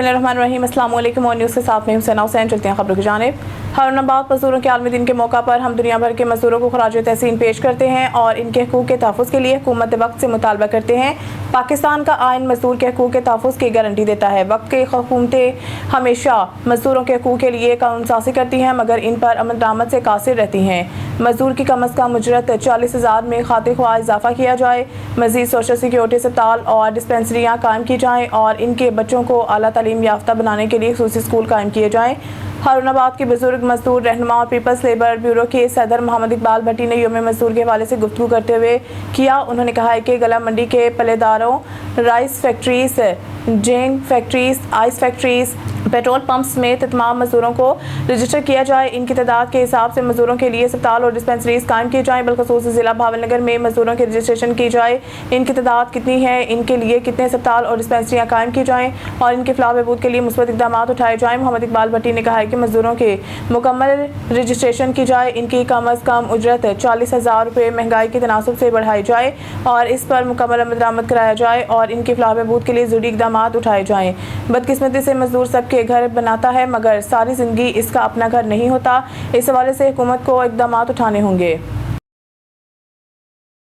बिस्मिल्लाहिर्रहमानिर्रहीम। अस्सलाम वालेकुम और न्यूज़ के साथ में हुसैन। चलते हैं खबरों की जानिब। हारून-ए-बाद मज़दूरों के आलमी दिन के मौका पर हम दुनिया भर के मज़दूरों को खराज तहसीन पेश करते हैं और इनके हकूक़ के तहफ़्फ़ुज़ के लिए हुकूमत वक्त से मुतालबा करते हैं। पाकिस्तान का आइन मज़दूर के हकूक़ के तहफ़्फ़ुज़ की गारंटी देता है। वक्त की हुकूमतें हमेशा मज़दूरों के हकूक़ के लिए कानून साज़ी करती हैं, मगर इन पर अमल दरामद से कासिर रहती हैं। मज़दूर की कम अज़ कम उजरत 40,000 में खातिर ख्वाह इजाफ़ा किया जाए। मज़ीद सोशल सिक्योरिटी अस्पताल और डिस्पेंसरियाँ कायम की जाएँ और इनके बच्चों को आला तालीम याफ्ता बनाने के लिए ख़ुसूसी स्कूल कायम किए जाएँ। हारून-ए-बाद के बुजुर्ग मजदूर रहनुमा और पीपल्स लेबर ब्यूरो के सदर मोहम्मद इकबाल भट्टी ने यौम मजदूर के हवाले से गुफ्तगू करते हुए किया। उन्होंने कहा है कि गला मंडी के पल्लेदारों, राइस फैक्ट्रीज, जेंग factories, ice factories, petrol pump समेत तमाम मजदूरों को रजिस्टर किया जाए। इनकी तादाद के हिसाब से मजदूरों के लिए अस्पताल और डिस्पेंसरीज कायम किए जाएँ। बिलखसूस ज़िला भावलनगर में मजदूरों की रजिस्ट्रेशन की जाए। इनकी तादाद कितनी है, इनके लिए कितने अस्पताल और डिस्पेंसरियाँ कायम की जाएँ और इनके फलाह बहबूद के लिए मुस्बत इक़दाम उठाए जाएँ। मोहम्मद इकबाल भट्टी ने कहा है कि मजदूरों के मुकम्मल रजिस्ट्रेशन की जाए। इनकी कम अज़ कम उजरत 40,000 रुपये महंगाई के तनासुब से बढ़ाई जाए और इस पर मुकम्मल अमल दरामद कराया जाए और इनकी फलाह बहबूद के लिए ज़रूरी इक़दाम उठाए जाएँ। बदकिस्मती से मजदूर सबके घर बनाता है मगर सारी ज़िंदगी इसका अपना घर नहीं होता। इस हवाले से हुकूमत को इक़दाम उठाने होंगे।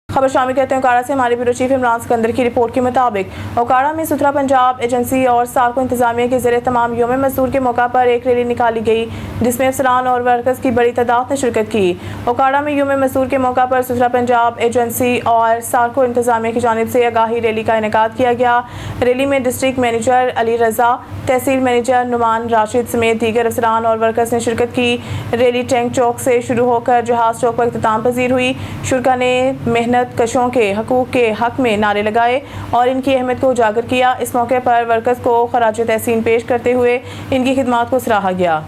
खबर शामिल करते हैं ओकाड़ा से। हमारे ब्यूरो चीफ इमरान सिकंदर की रिपोर्ट के मुताबिक ओकाड़ा में सुथरा पंजाब एजेंसी और सार्को इंतजामिया के ज़रिए तमाम यौम मजदूर के मौका पर एक रैली निकाली गई, जिसमें अफसरान और वर्कर्स की बड़ी तादाद ने शिरकत की। ओकाड़ा में यौम मजदूर के मौका पर सुथरा पंजाब एजेंसी और सार्को इंतजामिया की जानिब से आगाही रैली का इनेकाद किया गया। रैली में डिस्ट्रिक्ट मैनेजर अली रजा, तहसील मैनेजर नुमान राशिद समेत दीगर अफसरान और वर्कर्स ने शिरकत की। रैली टैंक चौक से शुरू होकर जहाज चौक पर इख्तिताम पजीर हुई। शुरा ने मेहनत कशों के हकूक़ के हक में नारे लगाए और इनकी अहमियत को उजागर किया। इस मौके पर वर्कर्स को खराज तहसीन पेश करते हुए इनकी खिदमात को सराहा गया।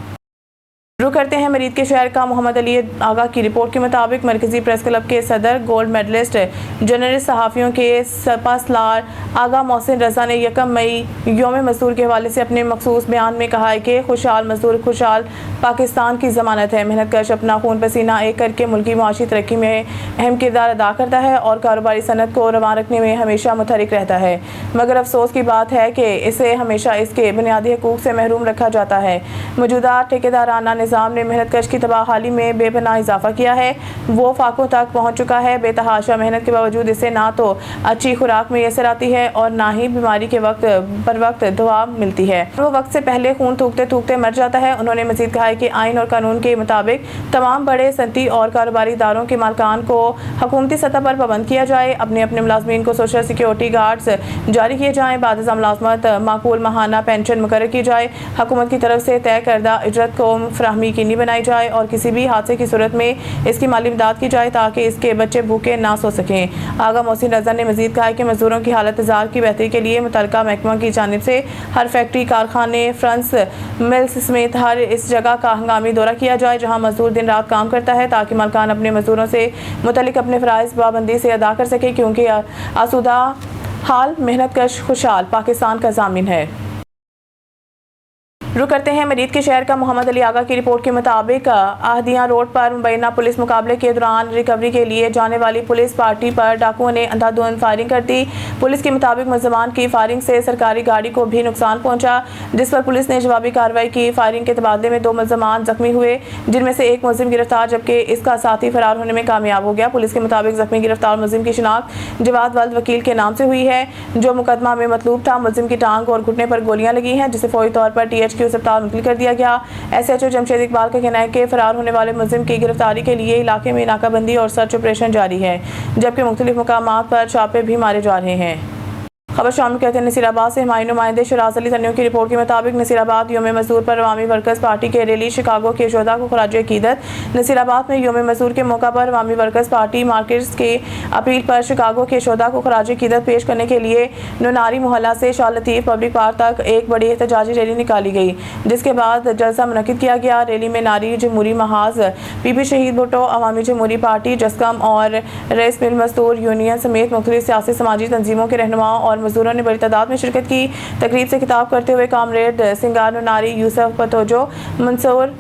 रुख करते हैं मरीद के शहर का। मोहम्मद अली आगा की रिपोर्ट के मुताबिक मरकजी प्रेस क्लब के सदर, गोल्ड मेडलिस्ट, जर्नलिस्ट, सहाफ़ियों के सपासलार आगा मोहसिन रजा ने 1 मई यौम मजदूर के हवाले से अपने मखसूस बयान में कहा है कि खुशहाल मजदूर खुशहाल पाकिस्तान की ज़मानत है। मेहनत कश अपना खून पसीना एक करके मुल्की मुआशी तरक्की में अहम किरदार अदा करता है और कारोबारी सनत को रवां रखने में हमेशा मुतहरिक रहता है, मगर अफसोस की बात है कि इसे हमेशा इसके बुनियादी हकूक़ से महरूम रखा जाता है। मौजूदा ठेकेदाराना निज़ाम ने मेहनत कश की तबाहाली में बेपनाह इजाफा किया है। वो फाकों तक पहुँच चुका है। बेतहाशा मेहनत के बावजूद इसे ना तो अच्छी खुराक मैसर आती है और ना ही बीमारी के वक्त पर वक्त दवा मिलती है। वो वक्त से पहले खून थूकते थूकते मर जाता है। उन्होंने मजीद कहा है कि आइन और कानून के मुताबिक तमाम बड़े सनती और कारोबारी इदारों के मालकान को हुकूमती सतह पर पाबंद किया जाए। अपने अपने मुलाजमीन को सोशल सिक्योरिटी गार्ड्स जारी किए जाएँ। बाद मुलाजमत माकूल माहाना पेंशन मुकर्रर की जाए। हुकूमत की तरफ से तय करदा इजरत को फराहमी यकीनी बनाई जाए और किसी भी हादसे की सूरत में इसकी माली इमदाद की जाए ताकि इसके बच्चे भूखे ना सो सकें। आगा मोहसिन रजा ने मजीद कहा कि मजदूरों की हालत जार की बेहतरी के लिए मुतल्लिका महकमा की जानिब से हर फैक्ट्री, कारखाने, फ्रंस, मिल्स समेत हर इस जगह का हंगामी दौरा किया जाए जहाँ मजदूर दिन रात काम करता है, ताकि मालकान अपने मजदूरों से मुतल्लिक अपने फ़राइज़ पाबंदी से अदा कर सके, क्योंकि आसूदा हाल मेहनत कश खुशहाल पाकिस्तान का ज़ामिन है। रुक करते हैं मरीद के शहर का। मोहम्मद अली आगा की रिपोर्ट के मुताबिक आहदियाँ रोड पर मुबैना पुलिस मुकाबले के दौरान रिकवरी के लिए जाने वाली पुलिस पार्टी पर डाकुओं ने अंधाधुंध फायरिंग कर दी। पुलिस के मुताबिक मुलजमान की फायरिंग से सरकारी गाड़ी को भी नुकसान पहुंचा, जिस पर पुलिस ने जवाबी कार्रवाई की। फायरिंग के तबादले में 2 मुलजमान जख्मी हुए, जिनमें से एक मुलजिम गिरफ्तार जबकि इसका साथी फरार होने में कामयाब हो गया। पुलिस के मुताबिक जख्मी गिरफ्तार मुलजिम की शिनाख्त जवाद वल्द वकील के नाम से हुई है, जो मुकदमा में मतलूब था। मुलजिम की टांग और घुटने पर गोलियां लगी हैं, जिसे फौरी तौर पर THQ अस्पताल मुंतकिल कर दिया गया। SHO जमशेद इकबाल का कहना है कि फरार होने वाले मुलजिम की गिरफ्तारी के लिए इलाके में नाकाबंदी और सर्च ऑपरेशन जारी है, जबकि मुख्तलिफ मुकामात पर छापे भी मारे जा रहे हैं। खबर शामिल करते हैं नसीराबाद से। हमारे नुमाइंदे शराज अली तन्नू की रिपोर्ट के मुताबिक नसीराबाद यौम मजदूर पर अवामी वर्कर्स पार्टी के रैली शिकागो के शोधा को खराज अकीदत। नसीराबाद में यौम मजदूर के मौका पर अवामी वर्कर्स पार्टी मार्केट्स के अपील पर शिकागो के शोधा को खराज अकीदत पेश करने के लिए नुनारी मोहल्ला से शाह लतीफ़ पब्लिक पार्क तक एक बड़ी एहतजाजी रैली निकाली गई, जिसके बाद जलसा मुनक्किद किया गया। रैली में नारी जमहूरी महाज, पीपी शहीद भुट्टो, अवामी जमहूरी पार्टी, जस्कम और रेस मिल मजदूर यूनियन समेत मुख्तलिफ सियासी समाजी तंजीमों के रहनुमाओं और मजदूरों ने बड़ी तादाद में शिरकत की। तकरीब से खिताब करते हुए कामरेड सिंगार नुनारी, यूसुफ पतोजो, मंसूर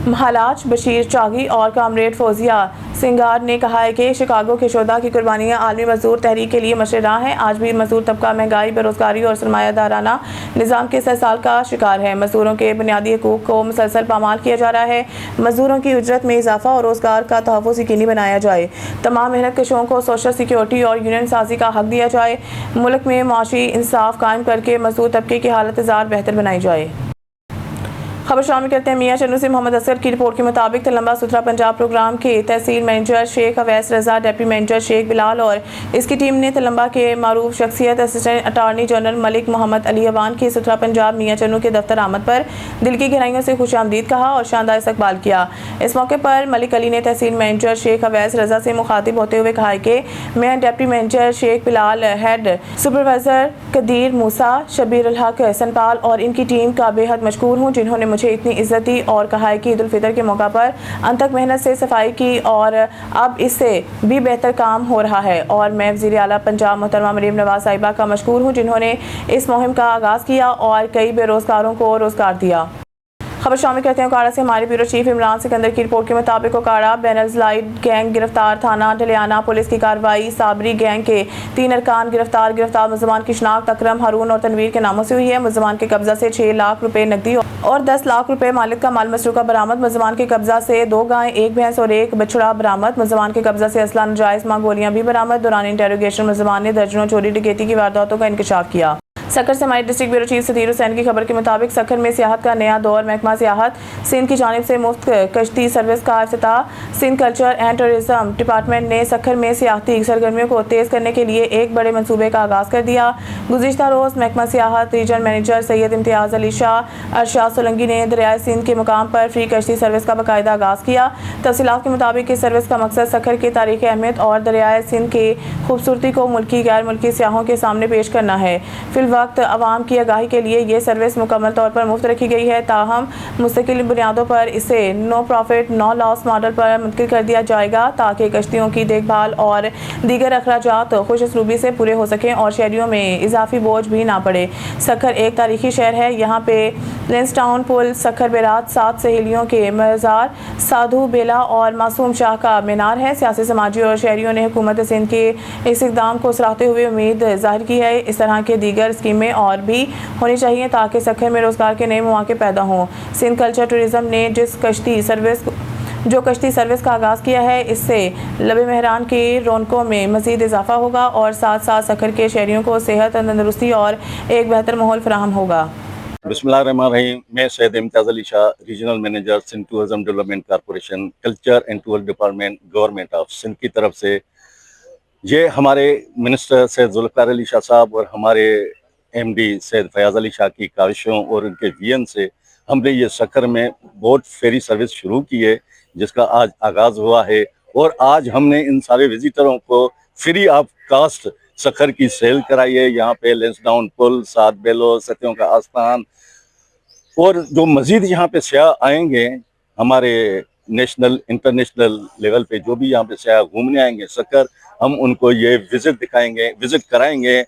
महालाज बशीर चागी और कामरेड फौजिया सिंगार ने कहा है कि शिकागो के शोधा की कुर्बानियां आलमी मजदूर तहरीक के लिए मशरे राह हैं। आज भी मजदूर तबका महंगाई, बेरोजगारी और सरमायादाराना निज़ाम के सरसाल का शिकार है। मजदूरों के बुनियादी हकूक को मुसलसल पामाल किया जा रहा है। मजदूरों की उजरत में इजाफा और रोजगार का तहफ़्फ़ुज़ यकीनी बनाया जाए। तमाम मेहनत कशों को सोशल सिक्योरिटी और यूनियन साजी का हक दिया जाए। मुल्क में माशी इंसाफ कायम करके मजदूर तबके की हालत ज़ार बेहतर बनाई जाए। खबर शामिल करते हैं मियां चन्नू से मोहम्मद असगर की रिपोर्ट के मुताबिक तलंबा सुथरा पंजाब प्रोग्राम के tehsil manager Sheikh Awais Raza, deputy manager Sheikh Bilal और इसकी टीम ने तलंबा के मारूफ शख्सियत assistant attorney general Malik Mohammad Ali Awan की सुथरा पंजाब मियां चन्नू के दफ्तर आमद पर दिल की गहराइयों से खुशामदीद कहा और शानदार इस्तकबाल किया। इस मौके पर मलिक अली ने तहसील मैनेजर शेख अवैस रजा से मुखातिब होते हुए कहा कि मैं deputy manager Sheikh Bilal, head supervisor Qadeer Musa, Shabbir ul Haq Sanpal और इनकी टीम का बेहद मशकूर हूँ जिन्होंने मुझे इतनी इज्जत दी और कहा है कि ईद उल फितर के मौका पर अनथक मेहनत से सफाई की और अब इससे भी बेहतर काम हो रहा है। और मैं वज़ीर आला पंजाब मोहतरमा मरीम नवाज साहिबा का मशकूर हूँ जिन्होंने इस मुहिम का आगाज़ किया और कई बेरोजगारों को रोजगार दिया। खबर शामिल करते हैं ओकाड़ा से हमारे ब्यूरो चीफ इमरान सिकंदर की रिपोर्ट के मुताबिक ओकाड़ा बेनज़लाइट गैंग गिरफ्तार, थाना ढलियाना पुलिस की कार्रवाई। साबरी गैंग के 3 अरकान गिरफ्तार मुलजमान की शनाख्त अकरम, हारून और तनवीर के नामों से हुई है। मुलजमान के कब्जा से 6 लाख रुपए नकदी और 10 लाख रुपए मालिक का माल मसरूका बरामद। मुलजमान के कब्जा से 2 गायें, 1 भैंस और 1 बछड़ा बरामद। मुलजमान के कब्जा से असला, नाजायज गोलियां भी बरामद। दौरान इंटेरोगेशन मुलजमान ने दर्जनों चोरी डकैती की वारदातों का इंकशाफ किया। सक्खर से हमारे district bureau chief Sadyr Hussain की खबर के मुताबिक सक्खर में सियाहत का नया दौर। महकमा सियाहत सिंध की जानिब से मुफ्त कश्ती सर्विस का इफ्तिताह। Sindh culture and tourism department ने सक्खर में सियाहती सरगर्मियों को तेज़ करने के लिए एक बड़े मनसूबे का आगाज़ कर दिया। गुज़िश्ता रोज़ महकमा सियाहत रीजन मैनेजर सैयद इम्तियाज़ अली शाह अरशाद सोलंगी ने दरियाए सिंध के मुकाम पर फ्री कश्ती सर्विस का बाकायदा आगाज़ किया। तफसीलात के मुताबिक इस सर्विस का मकसद सक्खर की तारीख़ी अहमियत और दरियाए सिंध की खूबसूरती को मुल्की गैर मुल्की सियाहों के सामने पेश करना है। फिलवक्त आवाम की आगाही के लिए ये सर्विस मुकम्मल तौर पर मुफ्त रखी गई है। ताहम मुस्तकिल बुनियादों पर इसे no profit no loss model पर मुंतकिल कर दिया जाएगा ताकि कश्तियों की देखभाल और दीगर अखराजात खुश असलूबी से पूरे हो सकें और शहरियों में इजाफी बोझ भी ना पड़े। सक्खर एक तारीखी शहर है। यहाँ पे लेंसटाउन पुल, सक्खर बेरात, 7 सहेलियों के मज़ार, साधु बेला और मासूम शाह का मीनार है। सियासी, समाजी और शहरियों ने हुकूमत सिंध के इस इक़दाम को सराहते हुए उम्मीद जाहिर की है इस तरह के दीगर स्कीमें और भी होनी चाहिए ताकि सक्खर में रोजगार के नए मौके पैदा हों। सिंध कल्चर टूरिज्म ने जो कश्ती सर्विस का आगाज़ किया है इससे लबे मेहरान की रौनकों में मज़ीद इजाफा होगा और साथ साथ सक्खर के शहरियों को सेहत, तंदुरुस्ती और एक बेहतर माहौल फराहम होगा। बिस्मिल्लाहिर्रहमानिर्रहीम। मैं Syed Imtiaz Ali Shah, regional manager Sindh tourism development corporation, culture and tourism department, government of Sindh की तरफ से ये हमारे मिनिस्टर सैयद जुल्फ़िकार अली शाह साहब और हमारे एमडी सैयद फयाज़ अली शाह की काविशों और उनके विजन से हमने ये सक्खर में बोट फेरी सर्विस शुरू की है जिसका आज आगाज़ हुआ है। और आज हमने इन सारे विजिटरों को फ्री ऑफ कास्ट सक्खर की सेल कराई है। यहाँ पे लेंसडाउन पुल, 7 बेलो, सतियों का आस्थान और जो मज़ीद यहाँ पे सयाह आएंगे हमारे नेशनल इंटरनेशनल लेवल पे जो भी यहाँ पे सयाह घूमने आएंगे सक्खर, हम उनको ये विजिट कराएंगे,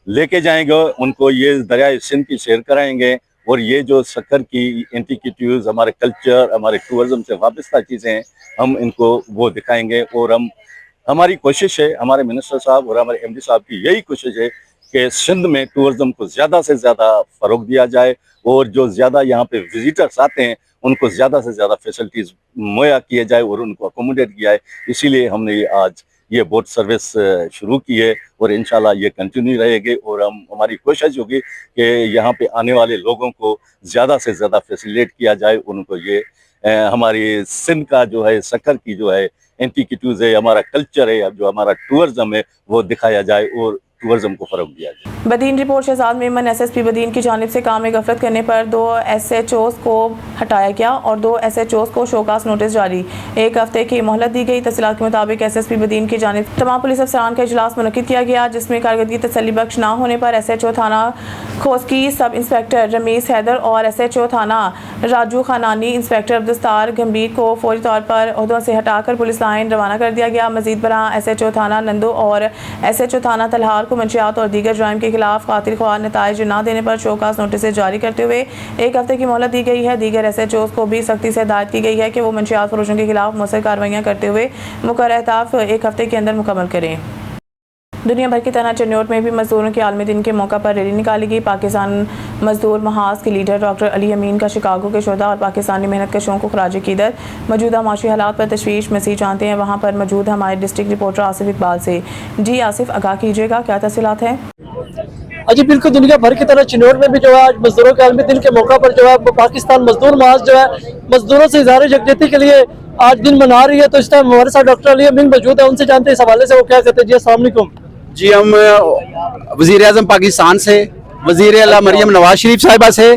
लेके जाएंगे उनको ये दरियाए सिंध की सैर कराएंगे। और ये जो सक्खर की एंटिक्विटीज़, हमारे कल्चर, हमारे टूरिज्म से वाबस्ता चीज़ें हैं, हम इनको वो दिखाएंगे। और हमारी कोशिश है, हमारे मिनिस्टर साहब और हमारे एमडी साहब की यही कोशिश है कि सिंध में टूरिज्म को ज़्यादा से ज़्यादा फ़रोग दिया जाए और जो ज़्यादा यहाँ पे विजिटर्स आते हैं उनको ज़्यादा से ज़्यादा फैसिलिटीज़ मुहैया किए जाए और उनको अकोमोडेट किया है। इसीलिए हमने आज ये बोट सर्विस शुरू की है और इंशाल्लाह ये कंटिन्यू रहेगी। और हमारी कोशिश होगी कि यहाँ पे आने वाले लोगों को ज़्यादा से ज़्यादा फैसिलिटेट किया जाए, उनको ये हमारी सिंध का जो है सक्खर की जो है एंटिक्विटीज़ है, हमारा कल्चर है, जो हमारा टूरिज्म है वो दिखाया जाए और टूरिज्म को फ़रोग दिया जाए। बदीन रिपोर्ट शहजाद मेमन एसएसपी बदीन की जानिब से काम में गफलत करने पर 2 SHOs को हटाया गया और 2 SHOs को शोकास नोटिस जारी। 1 हफ्ते की मोहलत दी गई। तफसीलात के मुताबिक एसएसपी बदीन की जानिब तमाम पुलिस अफसरान का इजलास मुनक्किद किया गया जिसमें कारकर्दगी तसल्ली बख्श ना होने पर SHO थाना खोसकी सब इंस्पेक्टर रमीस हैदर और SHO थाना राजू खानानी इंस्पेक्टर अब्दुस्तार गंभीर को फौरी तौर पर ओहदों से हटाकर पुलिस लाइन रवाना कर दिया गया। मजीद बरां SHO थाना नंदू और SHO थाना तलहार को मंशियात और दीगर जुर्म के खिलाफ कातिल ख्वार नताइज न देने पर शोकास नोटिस जारी करते हुए 1 हफ्ते की मोहलत दी गई है। दीगर SHOs को भी सख्ती से हिदायत की गई है कि वो मंशियात फरोशों के खिलाफ मौसर कार्रवाइयाँ करते हुए मुकर्रर अहदाफ 1 हफ्ते के अंदर मुकम्मल करें। दुनिया भर की तरह चन्नौर में भी मजदूरों के आलमी दिन के मौका पर रैली निकाली गई। पाकिस्तान मजदूर महाज के लीडर डॉक्टर अली अमीन का शिकागो के शोधा और पाकिस्तानी मेहनत कशों को खराज कीदत मौजूदा माशी हालात पर तशवीश मसीह जानते हैं। वहाँ पर मौजूद हमारे डिस्ट्रिक्ट रिपोर्टर आसिफ इकबाल से। जी आसिफ, आगाह कीजिएगा, क्या तफसीलात हैं? जी बिल्कुल, दुनिया भर की तरह चिन्नौर में भी जो है आज मजदूरों के आलमी दिन के मौका पर जो है पाकिस्तान मजदूर महाज जो है मजदूरों से इज़हार यकजहती के लिए आज दिन मना रही है। तो इस टाइम हमारे साथ डॉक्टर अली अमीन मौजूद है, उनसे जानते हैं इस हवाले से वो क्या कहते हैं। जी अस्सलाम वालेकुम। जी हम वज़ीर आज़म पाकिस्तान से, वज़ीर आला मरियम नवाज शरीफ साहिबा से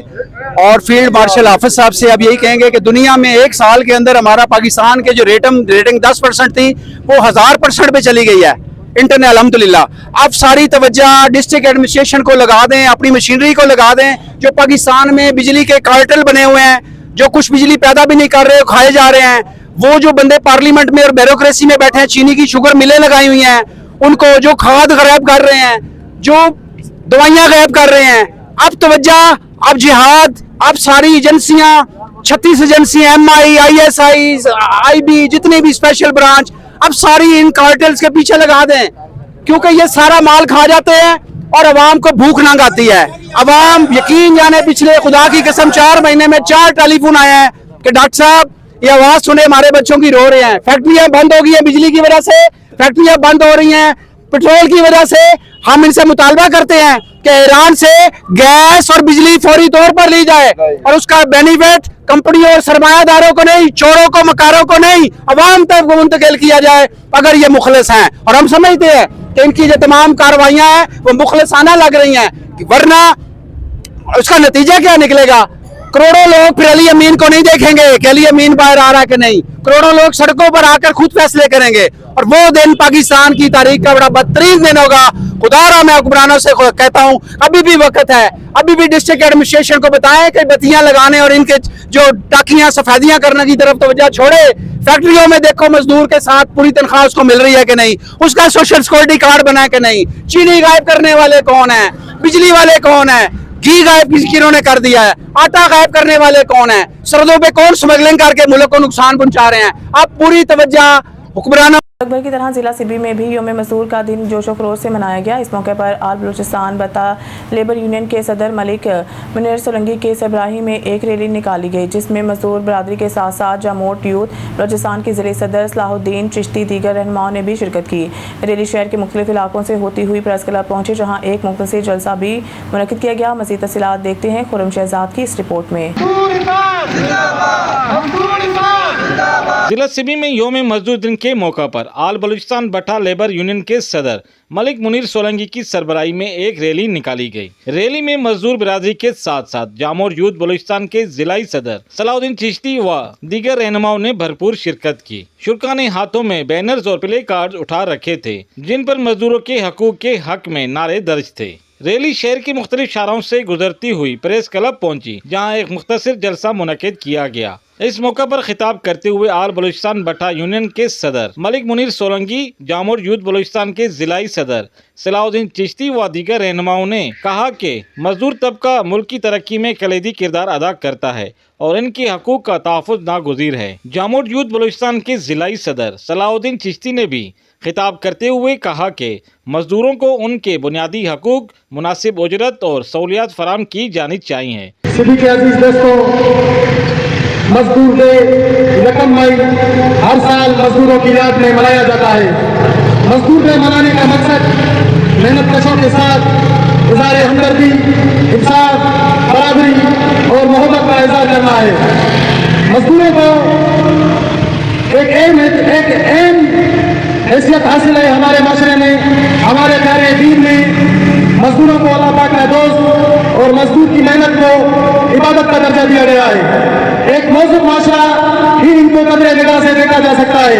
और फील्ड मार्शल हाफिज साहब से अब यही कहेंगे कि दुनिया में 1 साल के अंदर हमारा पाकिस्तान के जो रेटिंग 10% थी वो 1000% पे चली गई है इंटरनेट अल्हम्दुलिल्लाह। अब सारी तवज्जो डिस्ट्रिक्ट एडमिनिस्ट्रेशन को लगा दें, अपनी मशीनरी को लगा दें। जो पाकिस्तान में बिजली के कार्टेल बने हुए हैं, जो कुछ बिजली पैदा भी नहीं कर रहे, खाए जा रहे हैं, वो जो बंदे पार्लियामेंट में और ब्यूरोक्रेसी में बैठे हैं, चीनी की शुगर मिलें लगाई हुई हैं, उनको जो खाद गायब कर रहे हैं, जो दवाइयां गायब कर रहे हैं, अब तवज्जो, अब जिहाद, अब सारी एजेंसियां 36 एजेंसियां MI, ISI, IB, जितने भी स्पेशल ब्रांच, अब सारी इन कार्टेल्स के पीछे लगा दें, क्योंकि ये सारा माल खा जाते हैं और अवाम को भूख नंग आती है। अवाम यकीन जाने पिछले खुदा की कसम 4 महीने में 4 टेलीफोन आए हैं कि डॉक्टर साहब ये आवाज सुने, हमारे बच्चों की रो रहे हैं, फैक्ट्रियां बंद हो गई है बिजली की वजह से, फैक्ट्रियां बंद हो रही हैं पेट्रोल की वजह से। हम इनसे मुतालबा करते हैं कि ईरान से गैस और बिजली फौरी तौर पर ली जाए और उसका बेनिफिट कंपनियों और सरमायादारों को नहीं, चोरों को, मकारों को नहीं, अवाम तक मुंतकिल किया जाए अगर ये मुखलिस हैं। और हम समझते हैं कि इनकी जो तमाम कार्रवाइयां हैं वो मुखलिसाना लग रही हैं, वरना उसका नतीजा क्या निकलेगा? करोड़ों लोग फिर अली अमीन को नहीं देखेंगे कि अली अमीन बाहर आ रहा है कि नहीं। करोड़ों लोग सड़कों पर आकर खुद फैसले करेंगे और वो दिन पाकिस्तान की तारीख का बड़ा बदतरीन दिन होगा। खुदारा मैं हुक्मरानों से कहता हूँ, अभी भी वक्त है, अभी भी डिस्ट्रिक्ट एडमिनिस्ट्रेशन को बताएं कि बत्तियां लगाने और इनके जो टाकियां सफेदियां करने की तरफ तवज्जो छोड़े। फैक्ट्रियों में देखो मजदूर के साथ पूरी तनख्वाह उसको मिल रही है कि नहीं, उसका सोशल सिक्योरिटी कार्ड बना कि नहीं, चीनी गायब करने वाले कौन है, बिजली वाले कौन है, घी गायब किन्होंने कर दिया है, आटा गायब करने वाले कौन है, सरहदों पे कौन स्मगलिंग करके मुल्क को नुकसान पहुंचा रहे हैं। अब पूरी तवज्जो हुक्मरानों भर की तरह जिला सिबी में भी योम मजदूर का दिन जोशो खरोश से मनाया गया। इस मौके पर आल बलूचिस्तान बता लेबर यूनियन के सदर मलिक मुनीर सोलंगी के सरबराही में एक रैली निकाली गई, जिसमें मजदूर बरादरी के साथ साथ जामोट यूथ बलूचिस्तान के ज़िले सदर सलाहुद्दीन चिश्ती दीगर रहनुमाओं ने भी शिरकत की। रैली शहर के मुख्तलिफ इलाकों से होती हुई प्रेस क्लब पहुंची, जहाँ एक मुख्तसर जलसा भी मुनक्किद किया गया। मज़ीद तफसीलात देखते हैं खुर्रम शहजाद की इस रिपोर्ट में। जिला सिबी में योम मजदूर दिन के मौका पर आल बलूचिस्तान बटा लेबर यूनियन के सदर मलिक मुनीर सोलंगी की सरबराही में एक रैली निकाली गई। रैली में मजदूर बिरादरी के साथ साथ जामोर यूथ बलूचिस्तान के जिलाई सदर सलाहुद्दीन चिश्ती व दीगर रहनुमाओं ने भरपूर शिरकत की। शुरका ने हाथों में बैनर्स और प्ले कार्ड उठा रखे थे, जिन पर मजदूरों के हकूक के हक में नारे दर्ज थे। रैली शहर की मुख्तलिफ शाहराओं से गुजरती हुई प्रेस क्लब पहुंची, जहां एक मुख्तसर जलसा मुनक्किद किया गया। इस मौका पर खिताब करते हुए आल बलूचिस्तान बटा यूनियन के सदर मलिक मुनीर सोलंगी, जामोर यूथ बलूचिस्तान के जिलाई सदर सलाहुद्दीन चिश्ती व दीगर रहनुमाओं ने कहा कि मजदूर तबका मुल्क की तरक्की में कलीदी किरदार अदा करता है और इनके हकूक का तहफ़्फ़ुज़ नागुज़ीर है। जामोर यूथ बलूचिस्तान के जिलाई सदर सलाहुद्दीन चिश्ती ने भी खिताब करते हुए कहा कि मजदूरों को उनके बुनियादी हकूक, मुनासिब उजरत और सहूलियात फराम की जानी चाहिए। मजदूर डे 1 मई हर साल मजदूरों की याद में मनाया जाता है। मजदूर डे मनाने का मकसद मेहनत कशों के साथ इज़हार हमदर्दी, इंसाफ, बराबरी और मोहब्बत का इज़हार करना है। मजदूरों को एक अहम हैसियत हासिल है हमारे माशरे में, हमारे प्यारे दीन में। मजदूरों को अल्लाह पाक का दोस्त और मजदूर की मेहनत को इबादत का दर्जा दिया गया है। एक मौजूद माशरा ही इनको कदरे निगाह से देखा जा सकता है।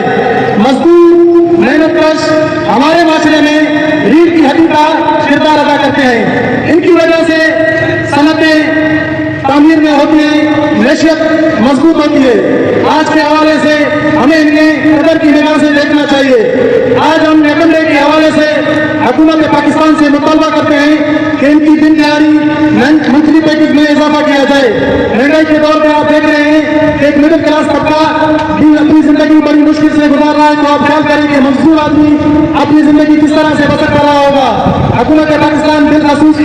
मजदूर मेहनत कश हमारे माशरे में रीढ़ की हड्डी का किरदार अदा करते हैं। इनकी वजह से सनतें तामीर में होती है, नशियत मजबूत होती है। आज के हवाले से हमें इन्हें कदर की निगाह से देखना चाहिए। आज हम यकम डे के हवाले से हुकूमत पाकिस्तान से मुतालबा करते हैं कि इनकी दिन दिहाड़ी मंथली पैकेज में इजाफा किया जाए। महंगाई के दौर पर आप देख रहे हैं कि एक मिडिल क्लास तबका भी अपनी जिंदगी बड़ी मुश्किल से गुजार रहा है, तो आप ख्याल करें कि मजदूर आदमी अपनी जिंदगी किस तरह से बसर कर रहा होगा। हुकूमत पाकिस्तान बिलखसूस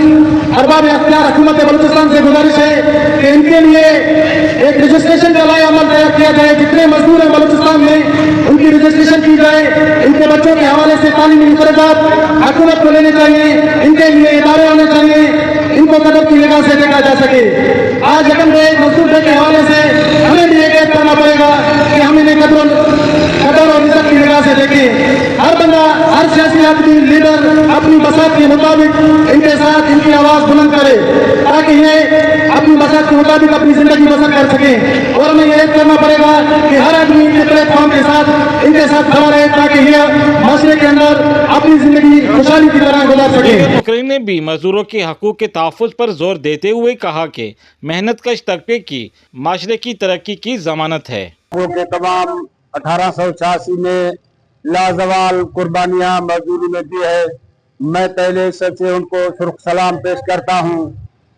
अरबाब अख्तियार हुकूमत बलूचिस्तान से गुजारिश है कि इनके लिए एक रजिस्ट्रेशन का लाया अमल तैयार किया जाए। जितने मजदूर हैं बलूचिस्तान में उनकी रजिस्ट्रेशन की जाए। इनके बच्चों के हवाले से तालीमी खर्चात हुकूमत को लेने चाहिए, इनके लिए इदारे होने चाहिए, इनको कदर की निगाह से देखा जा सके। आज यकम डे मजदूर डे के हवाले से हमें भी एक करना पड़ेगा कि हम इन्हें कदर और इज्जत की निगाह से देखें। हर बंदा, हर सियासी आदमी, लीडर अपनी मसलक के मुताबिक इनके साथ इनकी आवाज बुलंद करे ताकि ये अपनी मसलक के मुताबिक अपनी जिंदगी बसर कर सके। और हमें यह करना पड़ेगा कि हर आदमी इनके प्लेटफॉर्म के साथ इनके साथ खड़ा रहे ताकि ये माशरे के अंदर अपनी जिंदगी खुशहाली की तरह गुजार सके। मुकर्रिर ने भी मजदूरों के हकूक के तहफ़्फ़ुज़ पर जोर देते हुए कहा कि मेहनतकश तबके की माशरे की तरक्की की जमानत है। के तमाम 1886 में लाजवाल कुर्बानियां मजदूरी में दी है। मैं पहले सबसे उनको सुर्ख सलाम पेश करता हूं।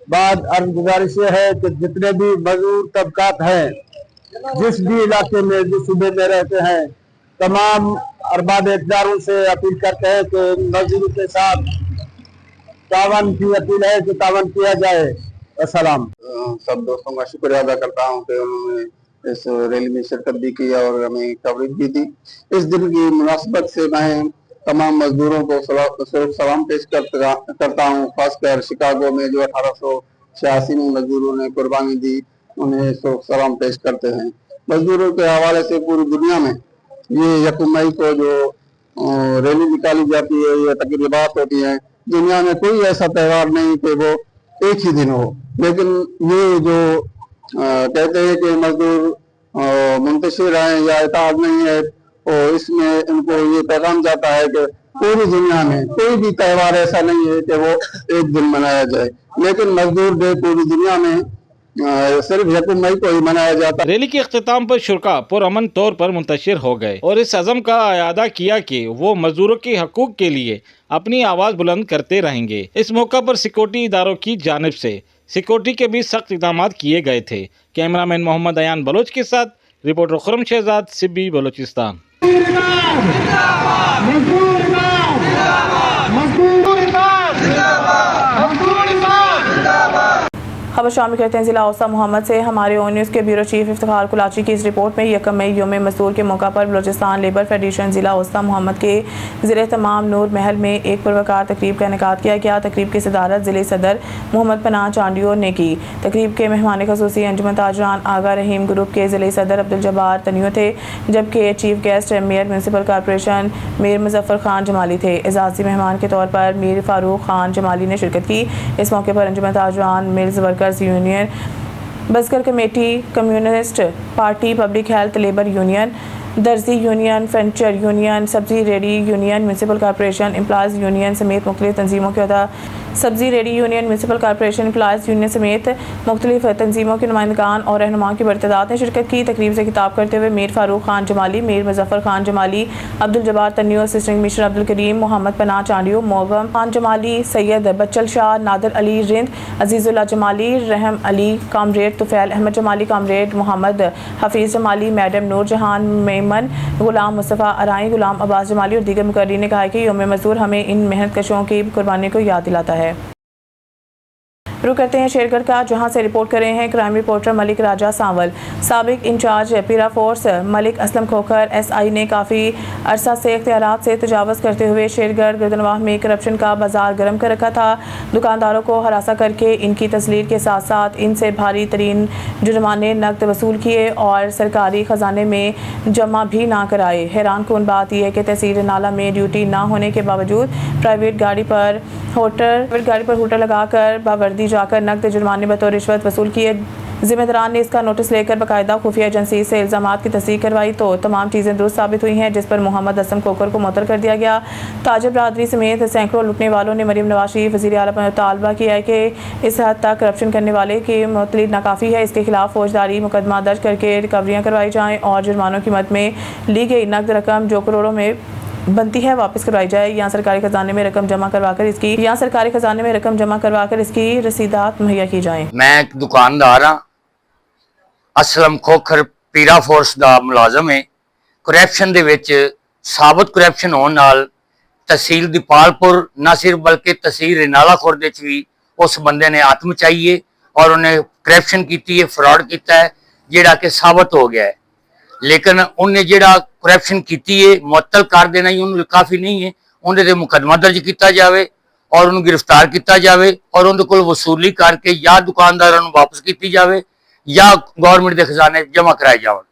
बाद अर्ज गुजारिश है कि जितने भी मजदूर तबकात हैं, जिस भी इलाके में, जिस सूबे में रहते हैं, तमाम अरबाब इक़्तिदारों से अपील करते हैं कि मजदूरी के साथ तावन की अपील है कि तावन किया जाए। अस्सलाम। सब दोस्तों का शुक्रिया अदा करता हूँ कि उन्होंने इस रैली में शिरकत भी की और हमें कवरेज भी दी। इस दिन की मुनासिबत से मैं तमाम मजदूरों को सलाम पेश करता हूँ। खासकर शिकागो में जो 1886 में मजदूरों ने कुर्बानी दी, उन्हें सलाम पेश करते हैं। मजदूरों के हवाले से पूरी दुनिया में ये यकम मई को जो रैली निकाली जाती है, ये तकरीबात होती हैं। दुनिया में कोई ऐसा त्यौहार नहीं कि वो एक ही दिन हो, लेकिन ये जो कहते हैं कि मजदूर मुंतशिर हैं या इताद नहीं है, तो इसमें इनको ये पैगाम जाता है कि पूरी दुनिया में कोई भी त्यौहार ऐसा नहीं है कि वो एक दिन मनाया जाए, लेकिन मजदूर डे पूरी दुनिया में सिर्फ यकम मई को ही मनाया जाता है। रैली के अख्तिताम पर शुरा पुरअमन तौर पर मुंतशिर हो गए और इस अज़म का अयादा किया कि वो मजदूरों के हकूक के लिए अपनी आवाज़ बुलंद करते रहेंगे। इस मौका पर सिक्योरिटी इदारों की जानिब से सिक्योरिटी के भी सख्त इक़दाम किए गए थे। कैमरामैन मोहम्मद अयान बलोच के साथ रिपोर्टर खुर्रम शहजाद, सिब्बी, बलोचिस्तान। खबर शामिल करते हैं जिला औसा मोहम्मद से। हमारे ओ न्यूज़ के ब्यूरो चीफ इफ्तिखार कुलाची की इस रिपोर्ट में यकम मई यौम मजदूर के मौका पर बलूचिस्तान लेबर फेडरेशन जिला औसा मोहम्मद के ज़िले तमाम नूर महल में एक पुरवकार तकरीब का इनेकाद किया गया। तकरीब की सदारत ज़िले सदर मोहम्मद पनाह चांडियोर ने की। तकरीब के मेहमान ख़ुसूसी अंजुमन ताजरान आगा रहीम ग्रुप के ज़िले सदर अब्दुल जब्बार तनियो थे, जबकि chief guest mayor municipal corporation Mir Muzaffar Khan Jamali थे। एजाज़ी मेहमान के तौर पर मीर फारूक खान जमाली ने शिरकत की। इस मौके पर Anjuman Tajiran mills workers union, बस्कर committee, communist party, public health labour union, दर्जी यूनियन, फर्नीचर यूनियन, सब्जी रेडी union, municipal corporation employees union समेत मुख्तलिफ तंजीमों के अहदा सब्जी रेडी union, municipal corporation employees union समेत मुख्तलिफ तंजीमों के नुमाइंदगान और रहनुमाओं की बड़ी तादाद ने शिरकत की। तकरीब से खिताब करते हुए मीर फारूक खान जमाली, मीर मुजफ्फर खान जमाली, अब्दुल जब्बार तन्नियो, असिस्टेंट मिशर अब्दुल करीम, मोहम्मद पनाह चांडियो, मोगम खान जमाली, सैयद बच्चल Shah, Nadar Ali Rind, Azizullah Jamali, Rahim Ali, comrade Tufail Ahmed Jamali, comrade Muhammad Hafeez Jamali, madam Noor Jahan Memon, गुलाम मुस्तफ़ा अराई, गुलाम अब्बास जमाली और दीगर मुकर्रीन ने कहा कि यौम मजदूर हमें इन मेहनत कशों की कुर्बानी को याद दिलाता है। रुक करते हैं शेरगढ़ का, जहां से रिपोर्ट कर रहे हैं क्राइम रिपोर्टर मलिक राजा सांवल। साबिक इंचार्ज पीरा फोर्स मलिक असलम खोखर SI ने काफ़ी अरसा से इख्तियारात से तजावज़ करते हुए शेरगढ़ गर्दनवाह में करप्शन का बाजार गर्म कर रखा था। दुकानदारों को हरासा करके इनकी तस्लील के साथ साथ इनसे भारी तरीन जुर्माने नकद वसूल किए और सरकारी ख़जाने में जमा भी ना कराए। हैरान कुन बात यह है कि तहसील नाला में ड्यूटी ना होने के बावजूद प्राइवेट गाड़ी पर होटल लगाकर बावर्दी जाकर नकद जुर्माने बतौर रिश्वत वसूल किए जिम्मेदारान ने इसका नोटिस लेकर बाकायदा खुफिया एजेंसी से इल्जाम की तस्दीक करवाई तो तमाम चीज़ें दुरुस्त साबित हुई हैं, जिस पर मोहम्मद असम कोकर को मुअत्तल कर दिया गया। ताजिर बरादरी समेत सैकड़ों लुटने वालों ने मरीम नवाज शरीफ वज़ीर आला पर मुतालबा किया है कि इस हद तक करप्शन करने वाले की मुअत्तली नाकाफ़ी है, इसके खिलाफ फौजदारी मुकदमा दर्ज करके रिकवरियाँ करवाई जाएँ और जुर्मानों की मद में ली गई नकद रकम जो करोड़ों में बनती है वापस करवाई जाए या सरकारी खजाने में रकम जमा करवाकर इसकी रसीदात मुहैया की जाए। मैं एक दुकानदार हाँ, असलम खोखर पीरा फोर्स ਦਾ ਮੁਲਾਜ਼ਮ है। करप्शन ਦੇ ਵਿੱਚ ਸਾਬਤ ਕਰਪਸ਼ਨ ਹੋਣ ਨਾਲ ਤਹਿਸੀਲ ਦੀਪਾਲਪੁਰ ਨਾ ਸਿਰਫ ਬਲਕਿ ਤਹਿਸੀਲ ਰਿਨਾਲਾ ਖੁਰਦ ਵਿੱਚ ਵੀ ਉਸ ਬੰਦੇ ਨੇ ਹੱਥ ਮਚਾਈ ਹੈ और ਉਹਨੇ ਕਰਪਸ਼ਨ ਕੀਤੀ ਹੈ, ਫਰਾਡ ਕੀਤਾ ਹੈ ਜਿਹੜਾ ਕਿ ਸਾਬਤ ਹੋ ਗਿਆ ਹੈ। लेकिन उन्हें जिहड़ा करप्शन की है मुअत्तल कर देना ही उन्हें काफ़ी नहीं है, उन्हें ते मुकदमा दर्ज किया जाए और उन्हें गिरफ्तार किया जाए और उन्हें कोल वसूली करके या दुकानदारों को वापस की जाए या गवर्नमेंट के खजाने जमा कराए जाए।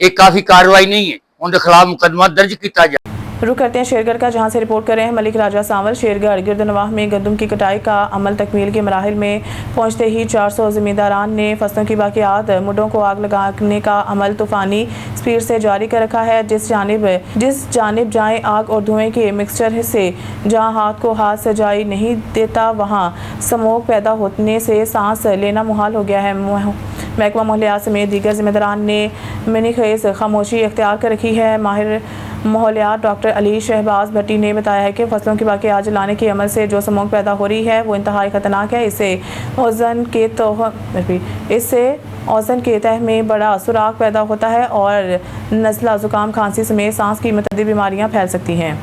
ये काफ़ी कार्रवाई नहीं है, उनके खिलाफ मुकदमा दर्ज किया जाए। रुक करते हैं शेरगढ़ का, जहां से रिपोर्ट कर रहे हैं मलिक राजा सांवल। शेरगढ़ गिरदनवाह में गंदम की कटाई का अमल तकमील के मराहिल में पहुंचते ही 400 ज़मींदारान ने फसलों की बाकियात मुड्ढों को आग लगाने का अमल तूफ़ानी स्पीड से जारी कर रखा है। जिस जानिब जाए आग और धुएं के मिक्सचर से जहां हाथ को हाथ सजाई नहीं देता वहां स्मोक पैदा होने से सांस लेना मुहाल हो गया है। महकमा माहौलियात समेत दीगर ज़िम्मेदारान ने मिनी खेज खामोशी इख्तियार कर रखी है। माहिर माहौलियात डॉक्टर अली शहबाज भट्टी ने बताया है कि फसलों की बाकियात जलाने के अमल से जो स्मोक पैदा हो रही है वो इंतहाई ख़तरनाक है। इससे औज़न के तह में बड़ा सुराख पैदा होता है और नज़ला ज़ुकाम खांसी समेत सांस की मुतअद्दिद बीमारियाँ फैल सकती हैं।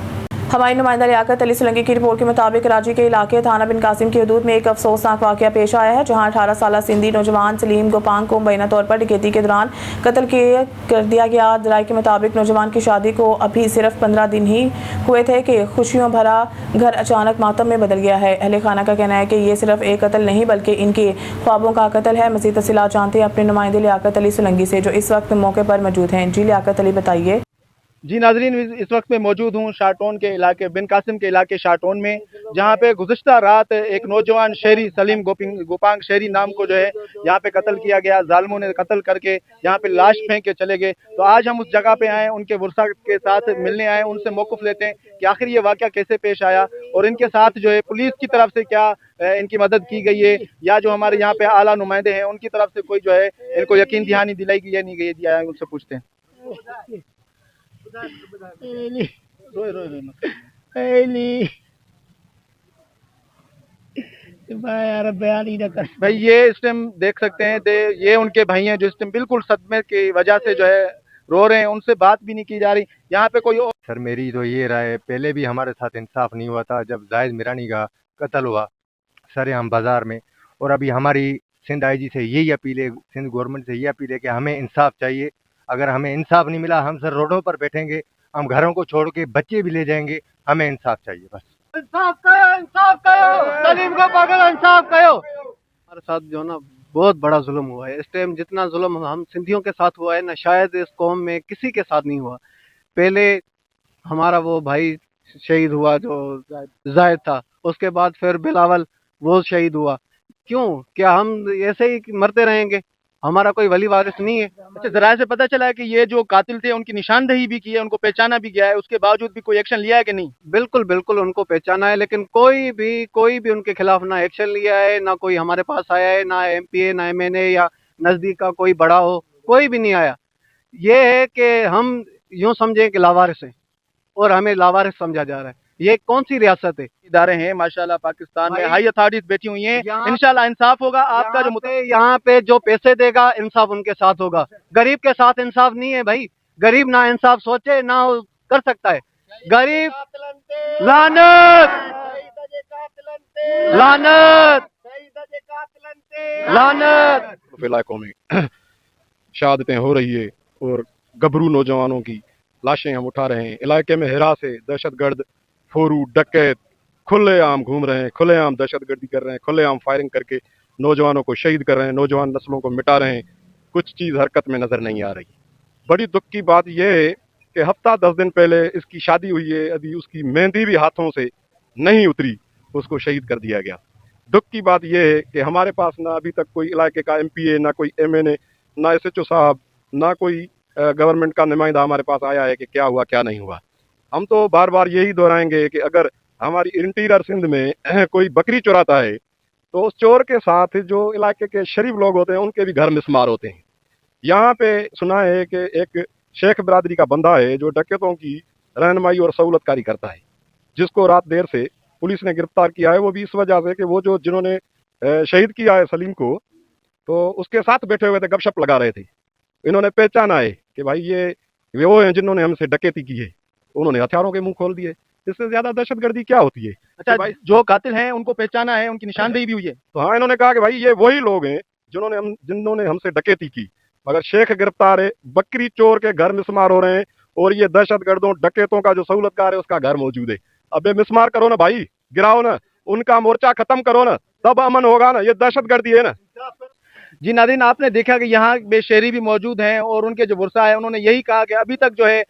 हमारी नुमाइंदा लियाकत अली सोलंकी की रिपोर्ट के मुताबिक कराची के इलाके थाना बिन कासिम की हदूद में एक अफसोसनाक वाक़या पेश आया है, जहां 18 साला सिंधी नौजवान सलीम गोपांग को मुबैना तौर पर डकैती के दौरान कत्ल कर दिया गया। दराई के मुताबिक नौजवान की शादी को अभी सिर्फ 15 दिन ही हुए थे कि खुशियों भरा घर अचानक मातम में बदल गया है। अहले खाना का कहना है कि ये सिर्फ एक कत्ल नहीं बल्कि इनके ख्वाबों का कत्ल है। मज़ीद तफसीलात जानते हैं अपने नुमाइंदे लियाकत अली सोलंकी से, जो इस वक्त मौके पर मौजूद हैं। जी लियाकत अली, बताइए। जी नाजरीन, इस वक्त मैं मौजूद हूँ शाटोन के इलाके बिन कासिम के इलाके शाटोन में, जहाँ पे गुज़िश्ता रात एक नौजवान शहरी सलीम गोपांग शहरी नाम को जो है यहाँ पे कत्ल किया गया। जालिमों ने कत्ल करके यहाँ पे लाश फेंक के चले गए। तो आज हम उस जगह पे आए, उनके वर्सा के साथ मिलने आए, उनसे मौक़िफ़ लेते हैं कि आखिर ये वाक़या कैसे पेश आया और इनके साथ जो है पुलिस की तरफ से क्या इनकी मदद की गई है या जो हमारे यहाँ पे आला नुमाइंदे हैं उनकी तरफ से कोई जो है इनको यकीन दहानी दिलाई गई है नहीं गई है, उनसे पूछते हैं। भाई ये इस टाइम देख सकते हैं, ये उनके भाई हैं जो इस टाइम बिल्कुल सदमे की वजह से जो है रो रहे हैं, उनसे बात भी नहीं की जा रही। यहाँ पे कोई सर मेरी तो ये राय है, पहले भी हमारे साथ इंसाफ नहीं हुआ था जब जाहिद मिरानी का कत्ल हुआ सरेआम बाजार में, और अभी हमारी सिंध आईजी से यही अपील है, सिंध गवर्नमेंट से यही अपील है कि हमें इंसाफ चाहिए। अगर हमें इंसाफ नहीं मिला हम सर रोडों पर बैठेंगे, हम घरों को छोड़ के बच्चे भी ले जाएंगे, हमें इंसाफ चाहिए बस। इंसाफ करो, सलीम को पकड़ो, इंसाफ करो। हमारे साथ जो ना बहुत बड़ा जुल्म हुआ है। इस टाइम जितना जुल्म हम सिंधियों के साथ हुआ है ना शायद इस कौम में किसी के साथ नहीं हुआ। पहले हमारा वो भाई शहीद हुआ जो जाहिद था, उसके बाद फिर बिलावल वो शहीद हुआ। क्यों? क्या हम ऐसे ही मरते रहेंगे? हमारा कोई वली वारिस नहीं है। अच्छा, जरा से पता चला है कि ये जो कातिल थे उनकी निशानदेही भी की है, उनको पहचाना भी गया है, उसके बावजूद भी कोई एक्शन लिया है कि नहीं? बिल्कुल बिल्कुल उनको पहचाना है, लेकिन कोई भी उनके खिलाफ ना एक्शन लिया है, ना कोई हमारे पास आया है, ना MPA ना MNA या नजदीक का कोई बड़ा हो, कोई भी नहीं आया। ये है कि हम यूं समझें कि लावारिस है और हमें लावारिस समझा जा रहा है। ये कौन सी रियासत है? इदारे हैं माशाल्लाह पाकिस्तान में, हाई अथॉरिटीज बैठी हुई हैं, इंशाल्लाह इंसाफ होगा। आपका जो यहाँ पे जो पैसे देगा इंसाफ उनके साथ होगा, गरीब के साथ इंसाफ नहीं है भाई। गरीब ना इंसाफ सोचे ना कर सकता है। गरीब लानत लानत लानत। इलाकों में शहादतें हो रही है और गबरू नौजवानों की लाशें हम उठा रहे हैं। इलाके में हिरास है, दहशतगर्द फोरू डकैत खुलेआम घूम रहे हैं, खुलेआम दहशतगर्दी कर रहे हैं, खुलेआम फायरिंग करके नौजवानों को शहीद कर रहे हैं, नौजवान नस्लों को मिटा रहे हैं। कुछ चीज़ हरकत में नज़र नहीं आ रही। बड़ी दुख की बात यह है कि हफ्ता 10 दिन पहले इसकी शादी हुई है, अभी उसकी मेहंदी भी हाथों से नहीं उतरी, उसको शहीद कर दिया गया। दुख की बात यह है कि हमारे पास ना अभी तक कोई इलाके का MPA, ना कोई MNA, ना SHO साहब, ना कोई गवर्नमेंट का नुमाइंदा हमारे पास आया है कि क्या हुआ क्या नहीं हुआ। हम तो बार बार यही दोहराएंगे कि अगर हमारी इंटीरियर सिंध में कोई बकरी चुराता है तो उस चोर के साथ जो इलाके के शरीफ लोग होते हैं उनके भी घर मिसमार होते हैं। यहाँ पे सुना है कि एक शेख बिरादरी का बंदा है जो डकैतों की रहनुमाई और सहूलतकारी करता है, जिसको रात देर से पुलिस ने गिरफ्तार किया है। वो भी इस वजह से कि वो जो जिन्होंने शहीद किया है सलीम को, तो उसके साथ बैठे हुए थे, गपशप लगा रहे थे। इन्होंने पहचाना है कि भाई ये वो हैं जिन्होंने हमसे डकैती की है। उन्होंने हथियारों के मुंह खोल दिए। इससे ज्यादा दहशतगर्दी क्या होती है? अच्छा भाई, जो कातिल हैं उनको पहचाना है, उनकी निशानदेही भी हुई है? तो हाँ, इन्होंने कहा कि भाई ये वही लोग हैं जिन्होंने हमसे डकैती की। मगर शेख गिरफ्तार है, बकरी चोर के घर मिसमार हो रहे हैं, और ये दहशतगर्दों डकैतों का जो सहूलतकार है उसका घर मौजूद है। अब मिसमार करो ना भाई, गिराओ ना, उनका मोर्चा खत्म करो ना, तब अमन होगा ना। ये दहशतगर्दी है ना। जी नाज़रीन, आपने देखा कि यहाँ बेशहरी भी मौजूद हैं और उनके जो बुरसा है उन्होंने यही कहा कि अभी तक जो है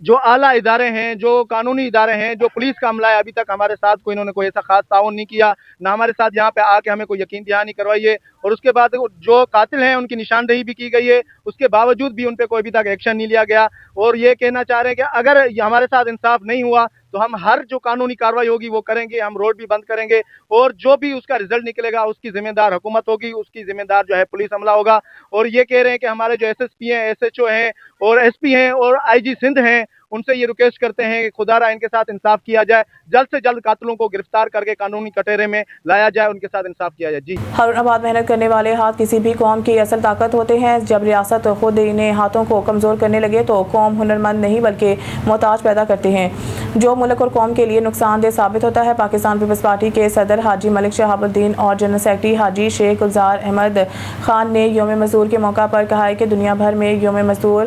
जो आला इदारे हैं, जो कानूनी इदारे हैं, जो पुलिस का अमला है, अभी तक हमारे साथ इन्होंने कोई ऐसा खास ताउन नहीं किया, ना हमारे साथ यहाँ पे आके हमें कोई यकीन दहानी करवाई है। और उसके बाद जो कातिल हैं उनकी निशानदेही भी की गई है, उसके बावजूद भी उन पे कोई अभी तक एक्शन नहीं लिया गया। और ये कहना चाह रहे हैं कि अगर हमारे साथ इंसाफ नहीं हुआ तो हम हर जो कानूनी कार्रवाई होगी वो करेंगे, हम रोड भी बंद करेंगे, और जो भी उसका रिजल्ट निकलेगा उसकी जिम्मेदार हुकूमत होगी, उसकी जिम्मेदार जो है पुलिस अमला होगा। और ये कह रहे हैं कि हमारे जो SSP हैं, SHO हैं और SP हैं और IG सिंध हैं, उनसे ये रिक्वेस्ट करते हैं कि खुदारा इनके साथ इंसाफ किया जाए, जल्द से जल्द कातिलों को गिरफ्तार करके कानूनी कटहरे में लाया जाए, उनके साथ इंसाफ किया जाए। जी हारूनाबाद मेहनत करने वाले हाथ किसी भी कौम की असल ताकत होते हैं। जब रियासत खुद इन्हें हाथों को कमज़ोर करने लगे तो कौम हुनरमंद नहीं बल्कि मोहताज पैदा करते हैं, जो मुल्क और कौम के लिए नुकसानदेह साबित होता है। पाकिस्तान पीपल्स पार्टी के सदर हाजी मलिक शहाबुद्दीन और जनरल सेक्रेटरी हाजी शेख गुलजार अहमद खान ने यौम मजदूर के मौका पर कहा है कि दुनिया भर में यौम मजदूर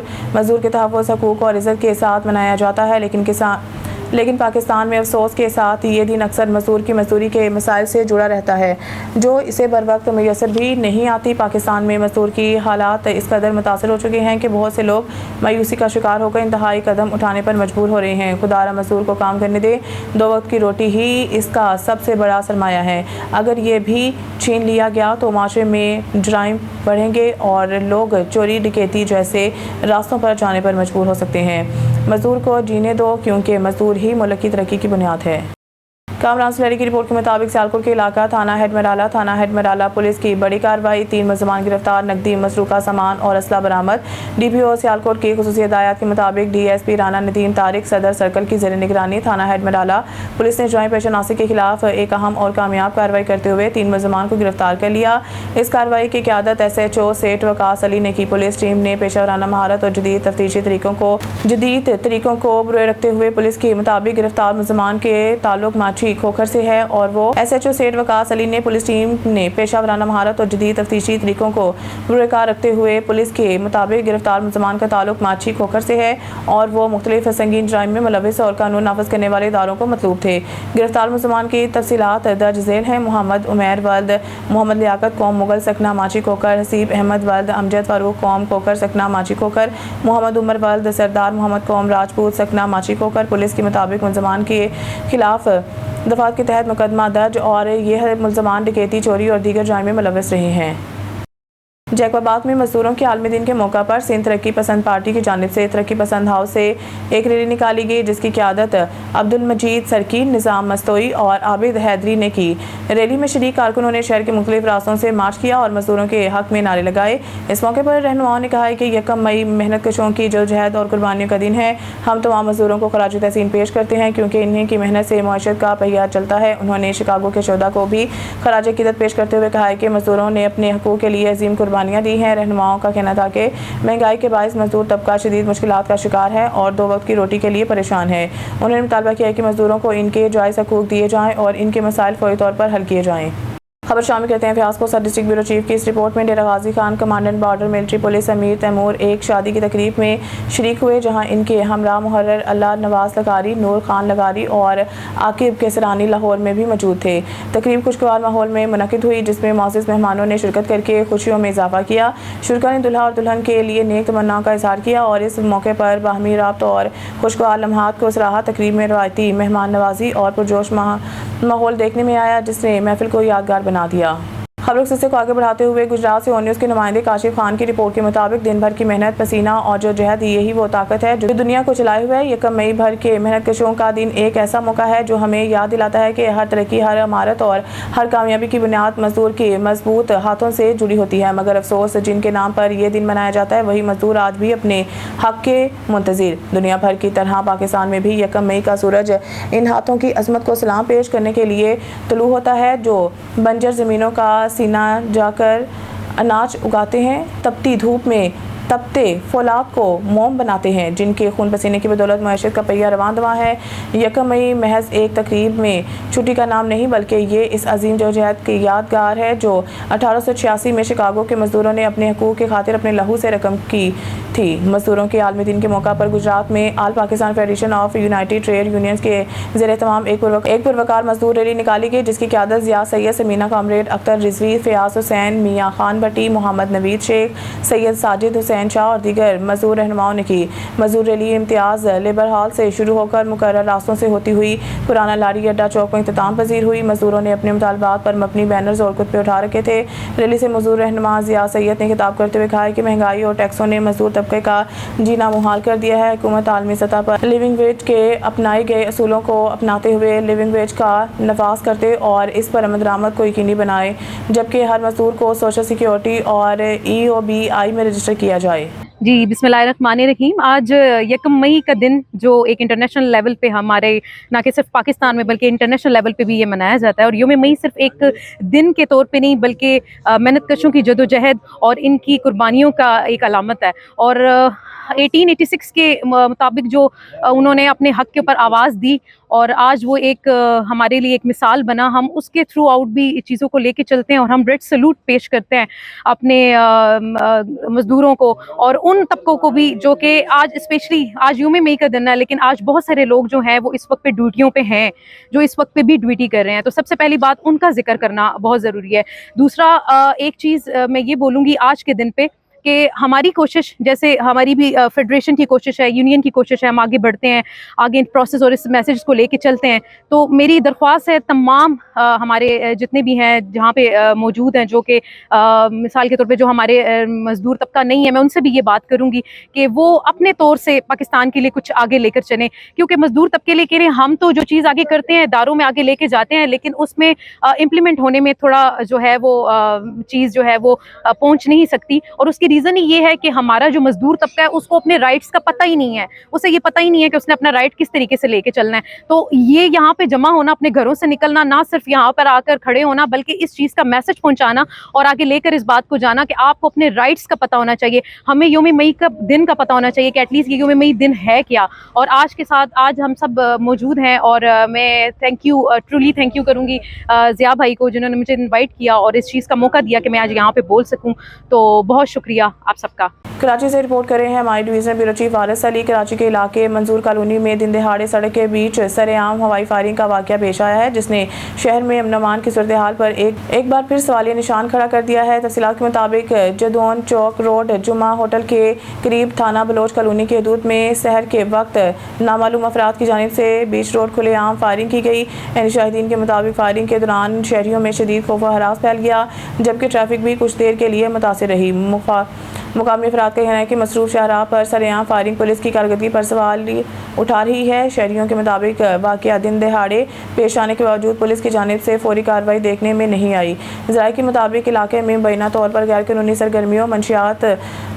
के तहफ़्फ़ुज़, हकूक़ और इज़्ज़त के साथ मनाया जाता है, लेकिन पाकिस्तान में अफसोस के साथ ये दिन अक्सर मजदूर की मजदूरी के मसाइल से जुड़ा रहता है, जो इसे बर वक्त मैसर भी नहीं आती। पाकिस्तान में मजदूर की हालात इस कदर मुतासर हो चुके हैं कि बहुत से लोग मायूसी का शिकार होकर इंतहाई कदम उठाने पर मजबूर हो रहे हैं। खुदारा मजदूर को काम करने दे, 2 वक्त की रोटी ही इसका सबसे बड़ा सरमाया है। अगर ये भी छीन लिया गया तो माशरे में जराइम बढ़ेंगे और लोग चोरी डकैती जैसे रास्तों पर जाने पर मजबूर हो सकते हैं। मजदूर को जीने दो, क्योंकि मजदूर ही मुल्क की तरक्की की बुनियाद है। कामरान सुलहरी की रिपोर्ट के मुताबिक सियालकोट के इलाका थाना हेड मराला पुलिस की बड़ी कार्रवाई, 3 मुलज़मान गिरफ्तार, नकदी, मसरूका सामान और असला बरामद। DPO सियालकोट की खुसूसी हिदायत के मुताबिक DSP राना नदीम तारिक सदर सर्कल की ज़ेर निगरानी थाना हेड मराला पुलिस ने जुर्म पेशनासी के खिलाफ एक अहम और कामयाब कार्रवाई करते हुए 3 मुलज़मान को गिरफ्तार कर लिया। इस कार्रवाई की क़यादत SHO सेठ वकास अली ने की। पुलिस टीम ने पेशावराना महारत और जदीद तफ्तीशी तरीकों को बुरे रखते हुए पुलिस के मुताबिक गिरफ्तार मुलज़मान के ताल्लुक माची खोखर से है और वो SHO सेठ वकास अली ने पुलिस टीम ने पेशावराना महारत और जदीद तफ्तीशी तरीकों को बुरेकार रखते हुए पुलिस के मुताबिक गिरफ्तार मुलज़मान का ताल्लुक माची खोखर से है और वो मुख्तलिफ संगीन जराइम में मुलविस और कानून नाफिज करने वाले इदारों को मतलूब थे। गिरफ्तार मुलज़मान की तफसीलात दर्ज झेल हैं। मोहम्मद उमैर वल्द मोहम्मद लियाकत कौम मुगल सकना माची खोखर, हसीब अहमद वल्द अमजद फारूक कौम खोखर सकना माची खोखर, मोहम्मद उमर वल्द सरदार मोहम्मद कौम राजपूत सकना माची खोखर। पुलिस के मुताबिक मुलज़मान के खिलाफ दफात के तहत मुकदमा दर्ज और यह मुलज़मान डकैती, चोरी और दीगर जुर्म में मुलविस रहे हैं। जैकबाबाद में मजदूरों के आलमी दिन के मौका पर सिंध तरक्की पसंद पार्टी की जानिब से तरक्की पसंद हाउस से एक रैली निकाली गई, जिसकी क़यादत अब्दुल मजीद सरकी, निज़ाम मस्तोई और आबिद हैदरी ने की। रैली में शरीक कारकुनों ने शहर के मुख्तलिफ रास्तों से मार्च किया और मजदूरों के हक में नारे लगाए। इस मौके पर रहनुमाओं ने कहा है कि 1 मई मेहनत कशों की जद्दोजहद और कुर्बानियों का दिन है। हम तमाम मजदूरों को खराज तहसीन पेश करते हैं, क्योंकि इन्हीं की मेहनत से मईशत का पहिया चलता है। उन्होंने शिकागो के शोधा को भी खराज अकीदत पेश करते हुए कहा है कि मजदूरों ने अपने हकूक़ के लिए अजीम कुर्बानियाँ दी हैं। रहनुमाओं का कहना था कि महंगाई के बायस मजदूर तबका शदीद मुश्किलात का शिकार है और 2 वक्त की रोटी के लिए परेशान है। उन्होंने मुतालबा किया कि मजदूरों को इनके जायज़ हकूक़ दिए जाएँ और इनके मसाइल फौरी तौर पर हल किए जाएँ। खबर शामिल करते हैं फयाज को सब डिस्ट्रिक्ट ब्यूरो चीफ की इस रिपोर्ट में। Dera Ghazi Khan commandant border military police Amir Taimur एक शादी की तकरीब में शरीक हुए, जहां इनके हमरा मुहर्रर अल्लाह नवाज लगारी, नूर खान लगारी और आकिब केसरानी लाहौर में भी मौजूद थे। तकरीब खुशगवार माहौल में मुनक़िद हुई, जिसमें मौजूद मेहमानों ने शिरकत करके खुशियों में इजाफा किया। शुरा ने दुल्हा और दुल्हन के लिए नेक तमन्ना का इजहार किया और इस मौके पर बाहमी राब्त और खुशगवार लम्हात को सराहा। तकरीब में रवायती मेहमान नवाजी और पुरजोश माहौल देखने में आया, जिसने महफिल को यादगार बना दिया। खबरों के सिलसिले को आगे बढ़ाते हुए गुजरात से ON न्यूज़ के नुमाइंदे काशिफ खान की रिपोर्ट के मुताबिक दिन भर की मेहनत, पसीना और जहद, यही वो ताकत है जो दुनिया को चलाए हुए है। 1 मई भर के मेहनत कशों का दिन एक ऐसा मौका है जो हमें याद दिलाता है कि हर तरक्की, हर इमारत और हर कामयाबी की बुनियाद मजदूर के मजबूत हाथों से जुड़ी होती है। मगर अफसोस, जिनके नाम पर यह दिन मनाया जाता है वही मजदूर आज भी अपने हक के मुंतजिर। दुनिया भर की तरह पाकिस्तान में भी 1 मई का सूरज इन हाथों की अजमत को सलाम पेश करने के लिए तुलू होता है, जो बंजर ज़मीनों का सीना जाकर अनाज उगाते हैं, तपती धूप में तपते फौलाद को मोम बनाते हैं, जिनके खून पसीने की बदौलत मईशत का पहिया रवान दवा है। 1 मई महज एक तकरीब में छुट्टी का नाम नहीं, बल्कि ये इस अजीम जदोजहद की यादगार है जो 1886 में शिकागो के मजदूरों ने अपने हकूक़ की खातिर अपने लहू से रकम की थी। मजदूरों के आलमी दिन के मौका पर गुजरात में all Pakistan federation of united trade unions के ज़ेरे तमाम एक पुरवकार मजदूर रैली निकाली गई, जिसकी क़यादत ज़िया सैयद, समीना कामरेड, अख्तर रिजवी, फयाज हुसैन, मियाँ खान भट्टी, मोहम्मद नवीद शेख, सैयद साजिद हुसैन शाह और दीगर मजदूर रहनुमाओं ने की। मजदूर रैली इम्तियाज़ लेबर हॉल से शुरू होकर मुकर्रर रास्तों से होती हुई पुराना लारी अड्डा चौक में इख्तिताम पजीर हुई। मजदूरों ने अपने मुतालबात पर मबनी बैनर्स और कुत्ते उठा रखे थे। रैली से मजदूर रहनुमा ज़िया सैयद ने खिताब करते हुए कहा कि महंगाई और टैक्सों ने मजदूर तबके का जीना मुहाल कर दिया है। हुकूमत आलमी सतह पर लिविंग वेज के अपनाए गए असूलों को अपनाते हुए लिविंग वेज का नफाज करते और इस पर अमल दरामद को यकीनी बनाए, जबकि हर मजदूर को सोशल सिक्योरिटी और EOBI में रजिस्टर किया जाए। जी, बिस्मिल्लाहिर्रहमानिर्रहीम। आज 1 मई का दिन जो एक इंटरनेशनल लेवल पे हमारे ना कि सिर्फ पाकिस्तान में बल्कि इंटरनेशनल लेवल पे भी ये मनाया जाता है। और योम मई सिर्फ एक दिन के तौर पे नहीं बल्कि मेहनत कशों की जदोजहद और इनकी कुर्बानियों का एक अलामत है। और 1886 के मुताबिक जो उन्होंने अपने हक के ऊपर आवाज़ दी और आज वो एक हमारे लिए एक मिसाल बना। हम उसके थ्रू आउट भी चीज़ों को लेके चलते हैं और हम रेड सल्यूट पेश करते हैं अपने मज़दूरों को और उन तबकों को भी जो कि आज स्पेशली आज योम मई का दिन है, लेकिन आज बहुत सारे लोग जो हैं वो इस वक्त पे ड्यूटियों पे हैं, जो इस वक्त पे भी ड्यूटी कर रहे हैं। तो सबसे पहली बात उनका जिक्र करना बहुत ज़रूरी है। दूसरा एक चीज़ मैं ये बोलूँगी आज के दिन पे कि हमारी कोशिश, जैसे हमारी भी फेडरेशन की कोशिश है, यूनियन की कोशिश है, हम आगे बढ़ते हैं, आगे प्रोसेस और इस मैसेज को लेके चलते हैं। तो मेरी दरख्वास्त है तमाम हमारे जितने भी हैं जहाँ पे मौजूद हैं, जो कि मिसाल के तौर पे जो हमारे मजदूर तबका नहीं है, मैं उनसे भी ये बात करूँगी कि वो अपने तौर से पाकिस्तान के लिए कुछ आगे लेकर चलें, क्योंकि मजदूर तबके लेके हम तो जो चीज़ आगे करते हैं दारों में आगे लेके जाते हैं, लेकिन उसमें इम्प्लीमेंट होने में थोड़ा जो है वो चीज़ जो है वो पहुँच नहीं सकती। और उसकी रीज़न ही ये है कि हमारा जो मजदूर तबका है उसको अपने राइट्स का पता ही नहीं है, उसे ये पता ही नहीं है कि उसने अपना राइट किस तरीके से लेके चलना है। तो ये यहाँ पे जमा होना, अपने घरों से निकलना, ना सिर्फ यहाँ पर आकर खड़े होना बल्कि इस चीज़ का मैसेज पहुँचाना और आगे लेकर इस बात को जाना कि आपको अपने राइट्स का पता होना चाहिए। हमें योम मई का दिन का पता होना चाहिए कि एटलीस्ट ये योम मई दिन है क्या। और आज के साथ आज हम सब मौजूद हैं और मैं ट्रूली थैंक यू करूँगी ज़िया भाई को, जिन्होंने मुझे इन्वाइट किया और इस चीज़ का मौका दिया कि मैं आज यहाँ पे बोल सकूँ। तो बहुत शुक्रिया आप सबका। कराची से रिपोर्ट कर रहे हैं हमारे डिवीजनल ब्यूरो चीफ वारिस अली। कराची के इलाके मंजूर कॉलोनी में दिन दहाड़े सड़क के बीच सरेआम हवाई फायरिंग का वाक़या पेश आया है, जिसने शहर में अमन अमान की सूरत हाल पर एक बार फिर सवालिया निशान खड़ा कर दिया है। तफसीलात के मुताबिक जदोन चौक रोड जुमा होटल के करीब थाना बलोच कॉलोनी के हदूद में सहर के वक्त नामालूम अफराद की जानिब से बीच रोड खुलेआम फायरिंग की गई। शाहिदीन के मुताबिक फायरिंग के दौरान शहरियों में शदीद खौफ व हरास फैल गया, जबकि ट्रैफिक भी कुछ देर के लिए मुतासिर रही। मुकामी अफराद का कहना है कि मसरूफ शाहराह पर सरेआम फायरिंग पुलिस की कारकर्दगी पर सवाल उठा रही है। शहरियों के मुताबिक वाक़या दिन दहाड़े पेश आने के बावजूद पुलिस की जानिब से फौरी कार्रवाई देखने में नहीं आई। ज़राए के मुताबिक इलाके में बैना तौर पर गैर कानूनी सरगर्मियों, मंशियात,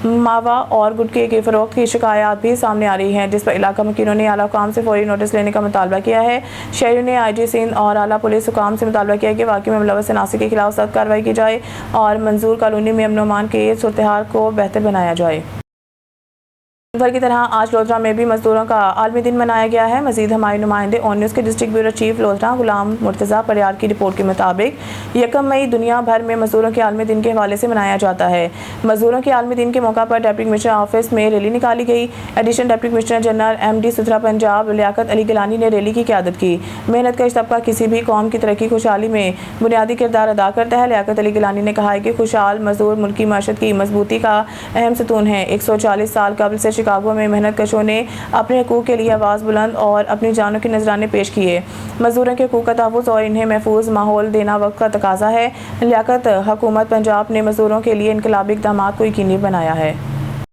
मावा और गुटखे के फ़रोख्त की शिकायत भी सामने आ रही हैं, जिस पर इलाका मुकीनों ने आला हुकाम से फौरी नोटिस लेने का मुतालबा किया है। शहरियों ने IG सिंध और आला पुलिस हुकाम से मुतालबा किया कि वाक़ई में मुलव्वस नासिर के खिलाफ सख्त कार्रवाई की जाए और मंजूर कॉलोनी में अमन अमान की सूरत हाल को बेहतर बनाया जाए। भर की तरह आज लोधरा में भी मजदूरों का आलमी दिन मनाया गया है। मजीद हमारे नुमाइंदे ऑन न्यूज़ के डिस्ट्रिक्ट ब्यूरो चीफ लोधरा गुलाम मुर्तज़ा परियार की रिपोर्ट के मुताबिक 1 मई दुनिया भर में मजदूरों के आलमी दिन के हवाले से मनाया जाता है। मजदूरों के आलमी दिन के मौका पर डिप्टी कमिश्नर ऑफिस में रैली निकाली गई। Additional deputy commissioner general MD सुथरा पंजाब लियाकत अली गिलानी ने रैली की क़यादत की। मेहनत कश तबका किसी भी कौम की तरक्की खुशहाली में बुनियादी किरदार अदा करता है। लियाकत अली गिलानी ने कहा है कि खुशहाल मजदूर मुल्क की मईशत की मजबूती का अहम सतून है। 140 साल कबल से शिकागो में मेहनत कशों ने अपने हकूक़ के लिए आवाज़ बुलंद और अपनी जानों के नजराने पेश किए। मजदूरों के हकूक़ का तहफ़्फ़ुज़ और इन्हें महफूज माहौल देना वक्त का तकाजा है। लियाकत हुकूमत पंजाब ने मजदूरों के लिए इनकलाबी इक़दामात को यकीनी बनाया है।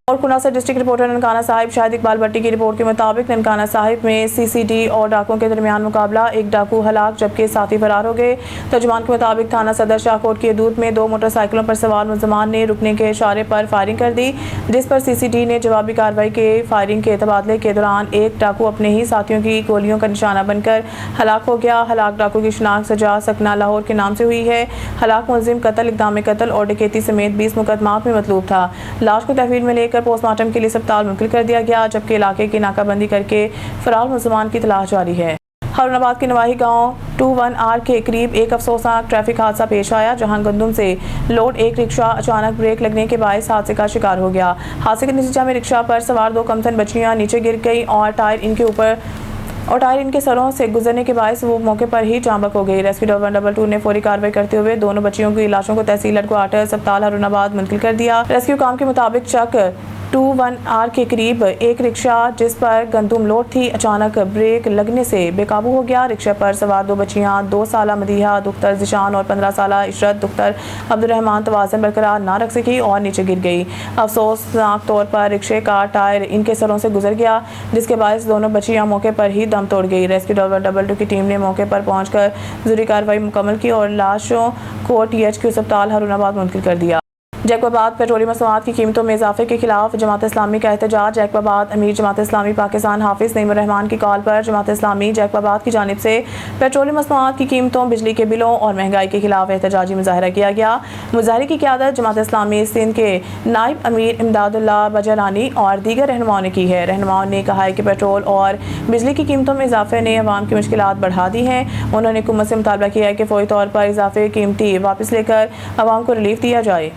और खुना से डिस्ट्रिक्ट रिपोर्टर ननकाना साहिब शाहिद इकबाल भट्टी की रिपोर्ट के मुताबिक ननकाना साहिब में CCD और डाकुओं के दरमियान मुकाबला, एक डाकू हलाक जबकि साथी फरार हो गए। तर्जुमान के मुताबिक थाना सदर शाहकोट की हदूद में 2 मोटरसाइकिलों पर सवार मुलजमान ने रुकने के इशारे पर फायरिंग कर दी, जिस पर CCD ने जवाबी कार्रवाई के फायरिंग के तबादले के दौरान एक डाकू अपने ही साथियों की गोलियों का निशाना बनकर हलाक हो गया। हलाक डाकू की शिनाख्त सजा सकना लाहौर के नाम से हुई है। हलाक मुलजिम कत्ल, इक़दाम कत्ल और डकैती समेत 20 मुकदमात में मतलूब था। लाश को तहवील में लेकर पोस्टमार्टम के लिए अस्पताल मुंतकिल कर दिया गया, जबकि इलाके की नाकाबंदी करके फरार मुसलमान की तलाश जारी है। हारूनाबाद के नवाही गांव 21R के करीब एक अफसोसनाक ट्रैफिक हादसा पेश आया, जहां गंदुम से लोड एक रिक्शा अचानक ब्रेक लगने के बायस हादसे का शिकार हो गया। हादसे के नतीजा में रिक्शा पर सवार 2 कमतन बच्चियां नीचे गिर गई और टायर इनके सरों से गुजरने के बायस वो मौके पर ही जांबक हो गई। रेस्क्यू 122 ने फौरी कार्रवाई करते हुए दोनों बच्चियों की लाशों को तहसील हेडक्वार्टर अस्पताल हारूनाबाद मुंतकिल कर दिया। रेस्क्यू काम के मुताबिक चक 21R के करीब एक रिक्शा जिस पर गंदुम लोड थी अचानक ब्रेक लगने से बेकाबू हो गया। रिक्शा पर सवार 2 बच्चियां 2 साला मदीहा दुख्तर जिशान और 15 साला इशरत दुख्तर अब्दुर्रहमान तवाज़ुन बरकरार ना रख सकी और नीचे गिर गई। अफसोसनाक तौर पर रिक्शे का टायर इनके सरों से गुजर गया, जिसके बायस दोनों बच्चियां मौके पर ही दम तोड़ गई। रेस्क्यू 122 की टीम ने मौके पर पहुंचकर जरूरी कार्रवाई मुकम्मल की और लाशों को THQ अस्पताल हारूनाबाद मुंतकिल कर दिया। जैकबाबाद पेट्रोलियम मसनूआत की कीमतों में इजाफे के खिलाफ जमात इस्लामी का एहतजाज। जैकबाबाद अमीर जमात इस्लामी पाकिस्तान हाफिज नईमुर रहमान की कॉल पर जमात इस्लामी जैकबाबाद की जानिब से पेट्रोलियम मसनूआत की कीमतों, बिजली के बिलों और महंगाई के खिलाफ एहतजाजी मुजाहरा किया गया। मुजाहरे की क़यादत जमात इस्लामी सिंध के नायब अमीर इमदादुल्लाह बजरानी और दीगर रहनुमाओं ने की है। रहनुमाओं ने कहा है कि पेट्रोल और बिजली की कीमतों में इजाफे ने अवाम की मुश्किलात बढ़ा दी हैं। उन्होंने हुकूमत से मुतालबा किया है कि फौरी तौर पर इजाफे कीमती वापस लेकर अवाम को रिलीफ दिया जाए।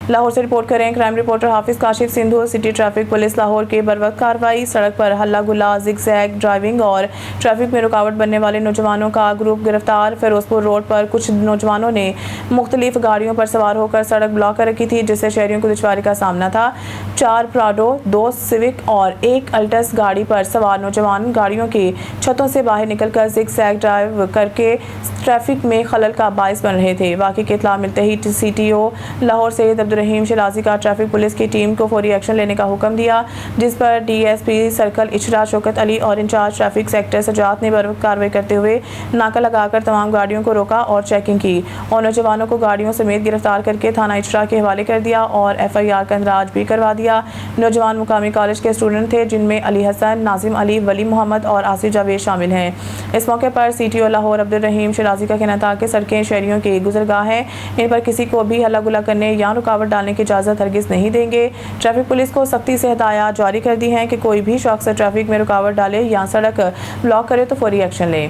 लाहौर से रिपोर्ट करें crime reporter Hafiz Kashif Sindhu. City traffic police Lahore के बरवक्त कार्रवाई। सड़क पर हल्ला गुल्ला, जिगजैग ड्राइविंग और ट्रैफिक में रुकावट बनने वाले नौजवानों का ग्रुप गिरफ्तार। फिरोजपुर रोड पर कुछ नौजवानों ने मुख्तलिफ गाड़ियों पर सवार होकर सड़क ब्लॉक कर रखी थी, जिससे शहरियों को दुश्वारी का सामना था। 4 प्राडो, 2 सिविक और 1 अल्टस गाड़ी पर सवार नौजवान गाड़ियों की छतों से बाहर निकलकर जिगजैग ड्राइव करके ट्रैफिक में खलल का बायस बन रहे थे। वाक़ई की इत्तला मिलते ही CTO लाहौर सैयद अब्दुर्रहीम शराजी का ट्रैफिक पुलिस की टीम को फौरी एक्शन लेने का हुक्म दिया, जिस पर DSP सर्कल इशरा शौकत अली और इंचार्ज ट्रैफिक सेक्टर सजात ने बर्वक्त कार्रवाई करते हुए नाका लगाकर तमाम गाड़ियों को रोका और चेकिंग की और नौजवानों को गाड़ियों समेत गिरफ्तार करके थाना इशरा के हवाले कर दिया और FIR का इंदराज भी करवा दिया। नौजवान मुकामी कॉलेज के स्टूडेंट थे, जिनमें अली हसन, नाजिम अली, वली मोहम्मद और आसिफ जावेद शामिल हैं। इस मौके पर CTO लाहौर अब्दुर्रहीम शराजी का कहना था कि सड़कें शहरियों की गुजरगाह हैं, इन पर किसी को भी हल्ला गुल्ला करने या रुकावट डालने की इजाज़त हरगिज़ नहीं देंगे। ट्रैफिक पुलिस को सख्ती से हिदायत जारी कर दी हैं कि कोई भी शख्स ट्रैफिक में रुकावट डाले या सड़क ब्लॉक करे तो फौरी एक्शन ले।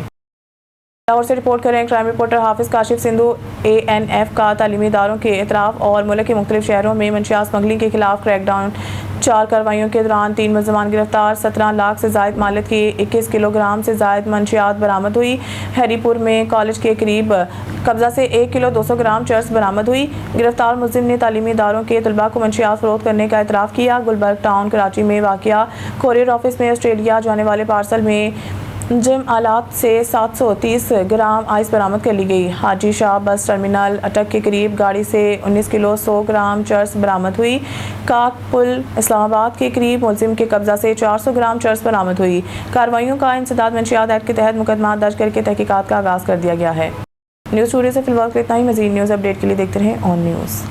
लाहौर से रिपोर्ट करें crime reporter Hafiz Kashif Sindhu. ANF का तालीमी इदारों के एतराफ़ और मुल्क के मुख्तलिफ शहरों में मंशियात स्मगलिंग के खिलाफ क्रैकडाउन। 4 कार्रवाइयों के दौरान 3 मुलजमान गिरफ्तार। 17 लाख से जायद मालियत की 21 किलोग्राम से जायद मंशियात बरामद हुई। हैरीपुर में कॉलेज के करीब कब्जा से 1 किलो 200 ग्राम चर्स बरामद हुई। गिरफ्तार मुलजिम ने तालीमी इदारों के तलबा को मंशियात फरोख्त करने का एतराफ़ किया। गुलबर्ग टाउन कराची में वाक़िया कोरियर ऑफिस में ऑस्ट्रेलिया जाने वाले पार्सल में जिम आलात से 730 ग्राम आइस बरामद कर ली गई। हाजी शाह बस टर्मिनल अटक के करीब गाड़ी से 19 किलो 100 ग्राम चर्स बरामद हुई। काकपुल इस्लामाबाद के करीब मुलजिम के कब्जा से 400 ग्राम चर्स बरामद हुई। कार्रवाइयों का इंसदाद मंशियात एक्ट के तहत मुकदमा दर्ज करके तहकीकात का आगाज़ कर दिया गया है। न्यूज़ स्टूडियो से फिलहाल इतना ही। मज़ीद न्यूज़ अपडेट के लिए देखते रहें ऑन न्यूज़।